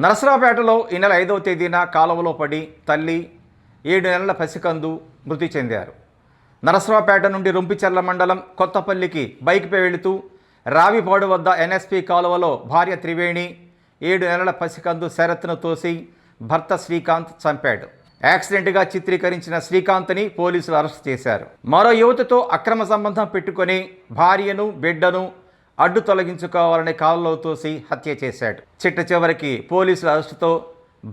నరసరావుపేటలో ఈ నెల 5వ తేదీన కాలువలో పడి తల్లి 7 నెలల పసికందు మృతి చెందారు. నరసరావుపేట నుండి రొంపిచెర్ల మండలం కొత్తపల్లికి బైక్పై వెళుతూ రావిపాడు వద్ద ఎన్ఎస్పి కాలువలో భార్య త్రివేణి 7 నెలల పసికందు శరత్ను తోసి భర్త శ్రీకాంత్ చంపాడు. యాక్సిడెంట్గా చిత్రీకరించిన శ్రీకాంత్ని పోలీసులు అరెస్ట్ చేశారు. మరో యువతితో అక్రమ సంబంధం పెట్టుకొని భార్యను బిడ్డను అడ్డు తొలగించుకోవాలని కాలువలో తోసి హత్య చేశాడు. చిట్ట చివరికి పోలీసుల అరెస్టుతో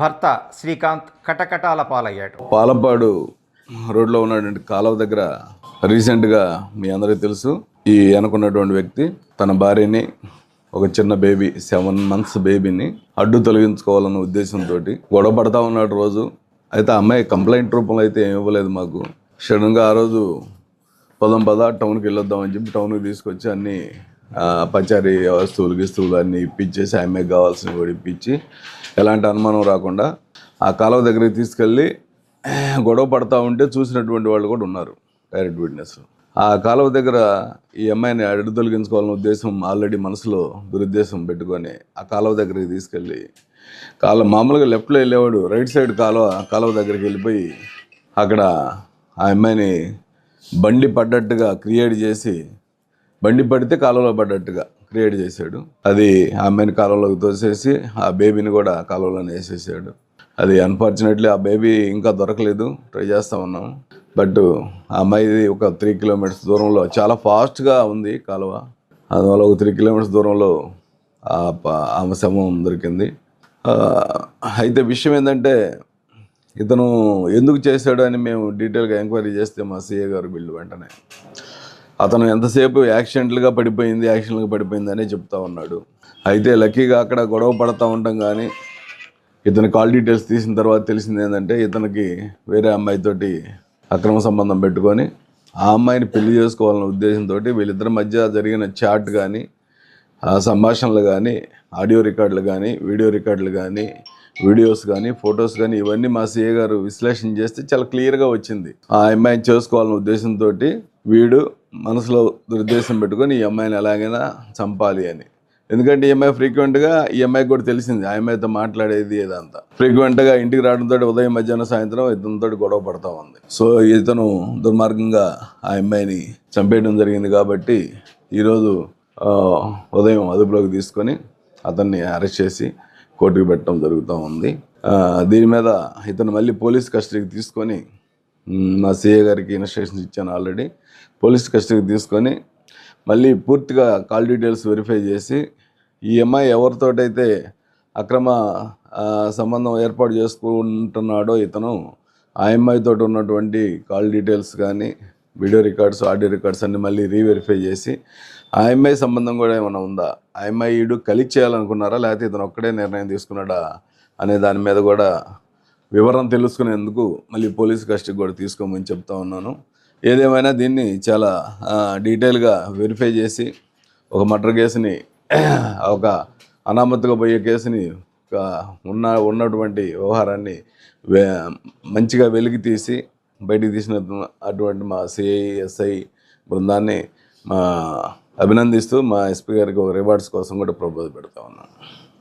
భర్త శ్రీకాంత్ కటకటాల పాలయ్యాడు. పాలపాడు రోడ్లో ఉన్నటువంటి కాలువ దగ్గర రీసెంట్గా మీ అందరికీ తెలుసు, ఈ అనుకున్నటువంటి వ్యక్తి తన భార్యని, ఒక చిన్న బేబీ 7 months బేబీని అడ్డు తొలగించుకోవాలన్న ఉద్దేశంతో గొడవ పడతా ఉన్నాడు రోజు. అయితే ఆ అమ్మాయి కంప్లైంట్ రూపంలో అయితే ఏమి ఇవ్వలేదు మాకు. సడన్గా ఆ రోజు పద టౌన్కి వెళ్ళొద్దామని చెప్పి టౌన్కి తీసుకొచ్చి అన్నీ పచారీ గిస్తువులు అన్నీ ఇప్పించేసి ఆ అమ్మాయికి కావాల్సినవి కూడా ఇప్పించి ఎలాంటి అనుమానం రాకుండా ఆ కాలువ దగ్గరికి తీసుకెళ్ళి గొడవ పడతా ఉంటే చూసినటువంటి వాళ్ళు కూడా ఉన్నారు, డైరెక్ట్ విట్నెస్. ఆ కాలువ దగ్గర ఈ అమ్మాయిని అడ్డు తొలగించుకోవాలనే ఉద్దేశం ఆల్రెడీ మనసులో దురుద్దేశం పెట్టుకొని ఆ కాలువ దగ్గరికి తీసుకెళ్ళి మామూలుగా లెఫ్ట్లో వెళ్ళేవాడు రైట్ సైడ్ కాలువ దగ్గరికి వెళ్ళిపోయి అక్కడ ఆ అమ్మాయిని బండి పడ్డట్టుగా క్రియేట్ చేసి, బండి పడితే కాలువలో పడ్డట్టుగా క్రియేట్ చేశాడు. అది ఆ అమ్మాయిని కాలువలోకి తోసేసి ఆ బేబీని కూడా కాలువలోనే వేసేసాడు. అది అన్ఫార్చునేట్లీ ఆ బేబీ ఇంకా దొరకలేదు, ట్రై చేస్తూ ఉన్నాం. బట్ ఆ అమ్మాయిది ఒక 3 kilometers దూరంలో, చాలా ఫాస్ట్గా ఉంది కాలువ, అందువల్ల ఒక 3 kilometers దూరంలో ఆమె శవం దొరికింది. అయితే విషయం ఏంటంటే, ఇతను ఎందుకు చేశాడు అని మేము డీటెయిల్గా ఎంక్వైరీ చేస్తే మా సిఏ గారు వీళ్ళు వెంటనే అతను ఎంతసేపు యాక్సిడెంట్లుగా పడిపోయింది అనే చెప్తా ఉన్నాడు. అయితే లక్కీగా అక్కడ గొడవ పడతా ఉంటాం, కానీ ఇతని కాల్ డీటెయిల్స్ తీసిన తర్వాత తెలిసింది ఏంటంటే, ఇతనికి వేరే అమ్మాయితోటి అక్రమ సంబంధం పెట్టుకొని ఆ అమ్మాయిని పెళ్లి చేసుకోవాలన్న ఉద్దేశంతో వీళ్ళిద్దరి మధ్య జరిగిన చాట్ కానీ, ఆ సంభాషణలు కానీ, ఆడియో రికార్డులు కానీ, వీడియో రికార్డులు కానీ, వీడియోస్ కానీ, ఫొటోస్ కానీ, ఇవన్నీ మా సిఏ గారు విశ్లేషణ చేస్తే చాలా క్లియర్గా వచ్చింది. ఆ అమ్మాయిని చేసుకోవాలన్న ఉద్దేశంతో వీడు మనసులో దురుద్దేశం పెట్టుకొని ఈ అమ్మాయిని ఎలాగైనా చంపాలి అని. ఎందుకంటే ఈ అమ్మాయి ఫ్రీక్వెంట్గా, ఈ అమ్మాయికి కూడా తెలిసింది ఆ అమ్మాయితో మాట్లాడేది ఏదంతా, ఫ్రీక్వెంట్గా ఇంటికి రావడంతో ఉదయం మధ్యాహ్నం సాయంత్రం ఇతనితో గొడవ పడతా ఉంది. సో ఇతను దుర్మార్గంగా ఆ అమ్మాయిని చంపేయడం జరిగింది. కాబట్టి ఈరోజు ఉదయం అదుపులోకి తీసుకొని అతన్ని అరెస్ట్ చేసి కోర్టుకు పెట్టడం జరుగుతూ ఉంది. దీని మీద ఇతను మళ్ళీ పోలీస్ కస్టడీకి తీసుకొని, మా సిఏ గారికి ఇన్స్ట్రక్షన్స్ ఇచ్చాను ఆల్రెడీ, పోలీస్ కస్టడీకి తీసుకొని మళ్ళీ పూర్తిగా కాల్ డీటెయిల్స్ వెరిఫై చేసి ఈ అమ్మాయి ఎవరితోటైతే అక్రమ సంబంధం ఏర్పాటు చేసుకుంటున్నాడో ఇతను, ఆ అమ్మాయితో ఉన్నటువంటి కాల్ డీటెయిల్స్ కానీ, వీడియో రికార్డ్స్, ఆడియో రికార్డ్స్ అన్ని మళ్ళీ రీవెరిఫై చేసి ఆ అమ్మాయి సంబంధం కూడా ఏమైనా ఉందా, ఆ అమ్మాయి ఈడు కలిసి చేయాలనుకున్నారా లేకపోతే ఇతను ఒక్కడే నిర్ణయం తీసుకున్నాడా అనే దాని మీద కూడా వివరం తెలుసుకునేందుకు మళ్ళీ పోలీస్ కస్టడీ కూడా తీసుకోమని చెప్తా ఉన్నాను. ఏదేమైనా దీన్ని చాలా డీటెయిల్గా వెరిఫై చేసి ఒక మర్డర్ కేసుని, ఒక అనామత్తుగా పోయే కేసుని, ఉన్నటువంటి వ్యవహారాన్ని మంచిగా వెలికి తీసి బయటికి తీసిన అటువంటి మా సిఐఎస్ఐ బృందాన్ని అభినందిస్తూ మా ఎస్పీ గారికి ఒక రివార్డ్స్ కోసం కూడా ప్రపోజ్ పెడతా ఉన్నాను.